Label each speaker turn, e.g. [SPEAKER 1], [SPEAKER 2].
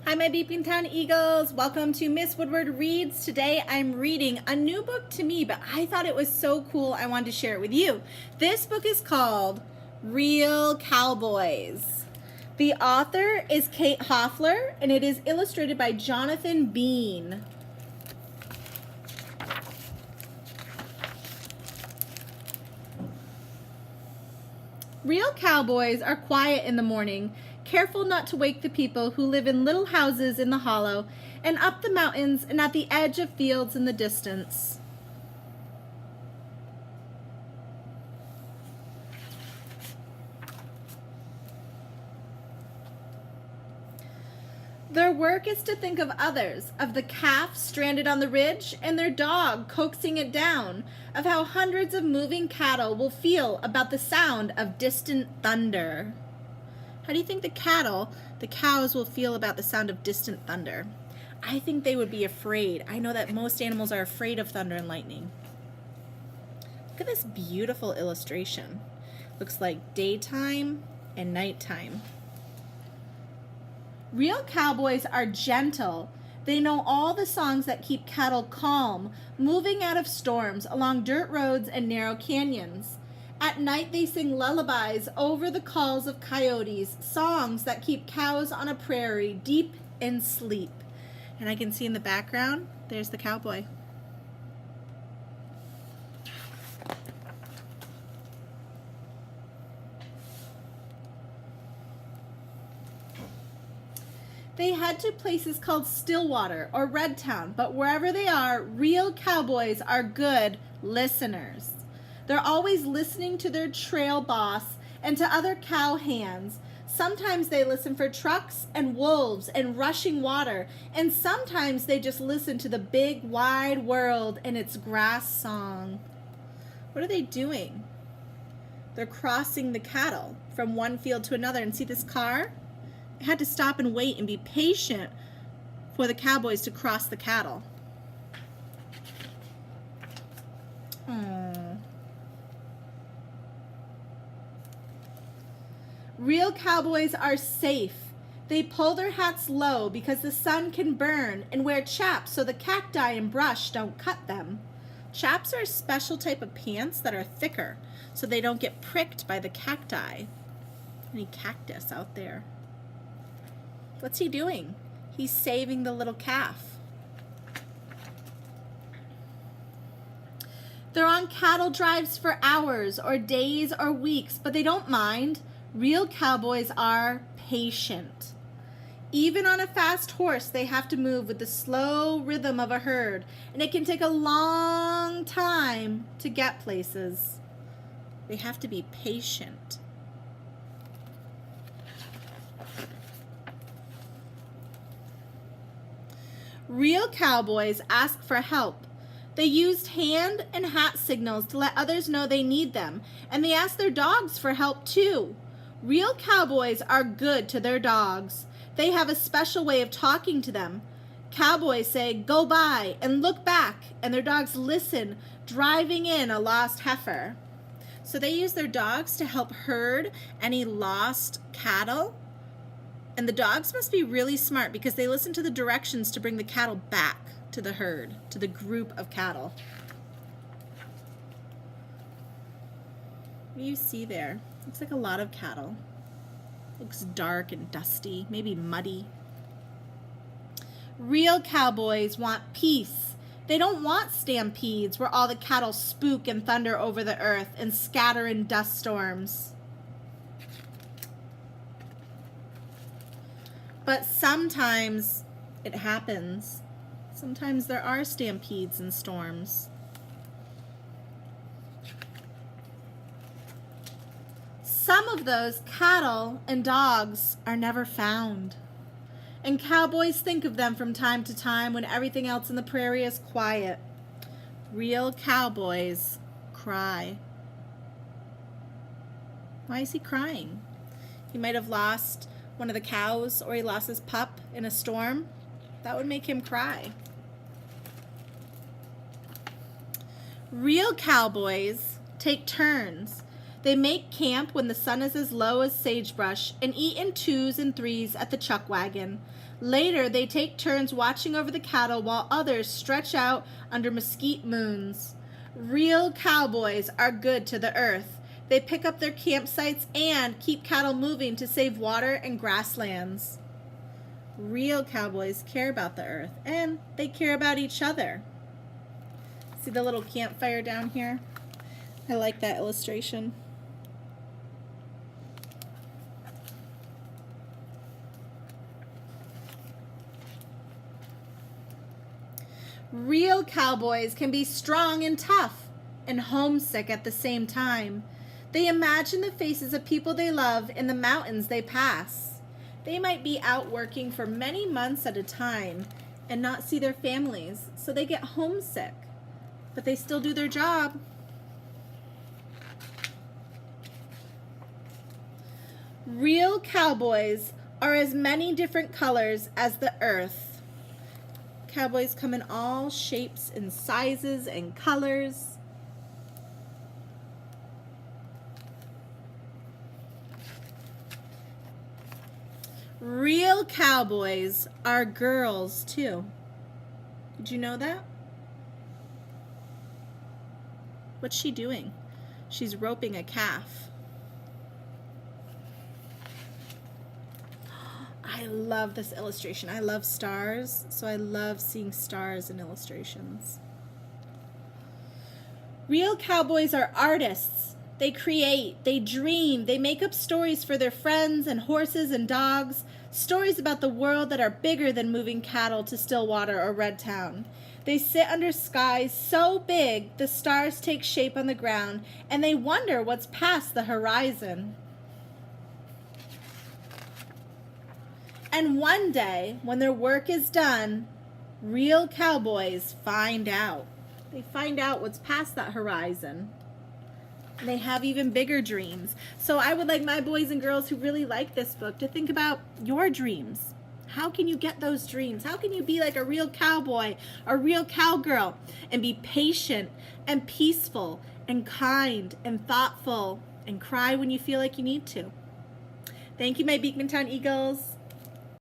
[SPEAKER 1] Hi, my Beeping Town Eagles. Welcome to Miss Woodward Reads. Today I'm reading a new book to me, but I thought it was so cool I wanted to share it with you. This book is called Real Cowboys. The author is Kate Hoffler, and it is illustrated by Jonathan Bean. Real cowboys are quiet in the morning, careful not to wake the people who live in little houses in the hollow and up the mountains and at the edge of fields in the distance. Their work is to think of others, of the calf stranded on the ridge and their dog coaxing it down, of how hundreds of moving cattle will feel about the sound of distant thunder. How do you think the cows will feel about the sound of distant thunder? I think they would be afraid. I know that most animals are afraid of thunder and lightning. Look at this beautiful illustration. Looks like daytime and nighttime. Real cowboys are gentle. They know all the songs that keep cattle calm, moving out of storms along dirt roads and narrow canyons. At night they sing lullabies over the calls of coyotes, songs that keep cows on a prairie deep in sleep. And I can see in the background, there's the cowboy. They head to places called Stillwater or Redtown, but wherever they are, real cowboys are good listeners. They're always listening to their trail boss and to other cow hands. Sometimes they listen for trucks and wolves and rushing water, and sometimes they just listen to the big wide world and its grass song. What are they doing? They're crossing the cattle from one field to another. And see this car? It had to stop and wait and be patient for the cowboys to cross the cattle. Aww. Real cowboys are safe. They pull their hats low because the sun can burn and wear chaps so the cacti and brush don't cut them. Chaps are a special type of pants that are thicker so they don't get pricked by the cacti. Any cactus out there? What's he doing? He's saving the little calf. They're on cattle drives for hours or days or weeks, but they don't mind. Real cowboys are patient. Even on a fast horse, they have to move with the slow rhythm of a herd, and it can take a long time to get places. They have to be patient. Real cowboys ask for help. They used hand and hat signals to let others know they need them, and they ask their dogs for help too. Real cowboys are good to their dogs. They have a special way of talking to them. Cowboys say, "Go by," and look back, and their dogs listen, driving in a lost heifer. So they use their dogs to help herd any lost cattle. And the dogs must be really smart because they listen to the directions to bring the cattle back to the herd, to the group of cattle. What do you see there? Looks like a lot of cattle. Looks dark and dusty, maybe muddy. Real cowboys want peace. They don't want stampedes where all the cattle spook and thunder over the earth and scatter in dust storms. But sometimes it happens. Sometimes there are stampedes and storms. Some of those cattle and dogs are never found. And cowboys think of them from time to time when everything else in the prairie is quiet. Real cowboys cry. Why is he crying? He might have lost one of the cows, or he lost his pup in a storm. That would make him cry. Real cowboys take turns. They make camp when the sun is as low as sagebrush and eat in twos and threes at the chuck wagon. Later, they take turns watching over the cattle while others stretch out under mesquite moons. Real cowboys are good to the earth. They pick up their campsites and keep cattle moving to save water and grasslands. Real cowboys care about the earth, and they care about each other. See the little campfire down here? I like that illustration. Real cowboys can be strong and tough and homesick at the same time. They imagine the faces of people they love in the mountains they pass. They might be out working for many months at a time and not see their families, so they get homesick, but they still do their job. Real cowboys are as many different colors as the earth. Cowboys come in all shapes and sizes and colors. Real cowboys are girls too. Did you know that? What's she doing? She's roping a calf. I love this illustration. I love stars, so I love seeing stars in illustrations. Real cowboys are artists. They create, they dream, they make up stories for their friends and horses and dogs, stories about the world that are bigger than moving cattle to Stillwater or Red Town. They sit under skies so big the stars take shape on the ground, and they wonder what's past the horizon. And one day, when their work is done, real cowboys find out. They find out what's past that horizon. And they have even bigger dreams. So I would like my boys and girls who really like this book to think about your dreams. How can you get those dreams? How can you be like a real cowboy, a real cowgirl, and be patient and peaceful and kind and thoughtful and cry when you feel like you need to? Thank you, my Beekmantown Eagles.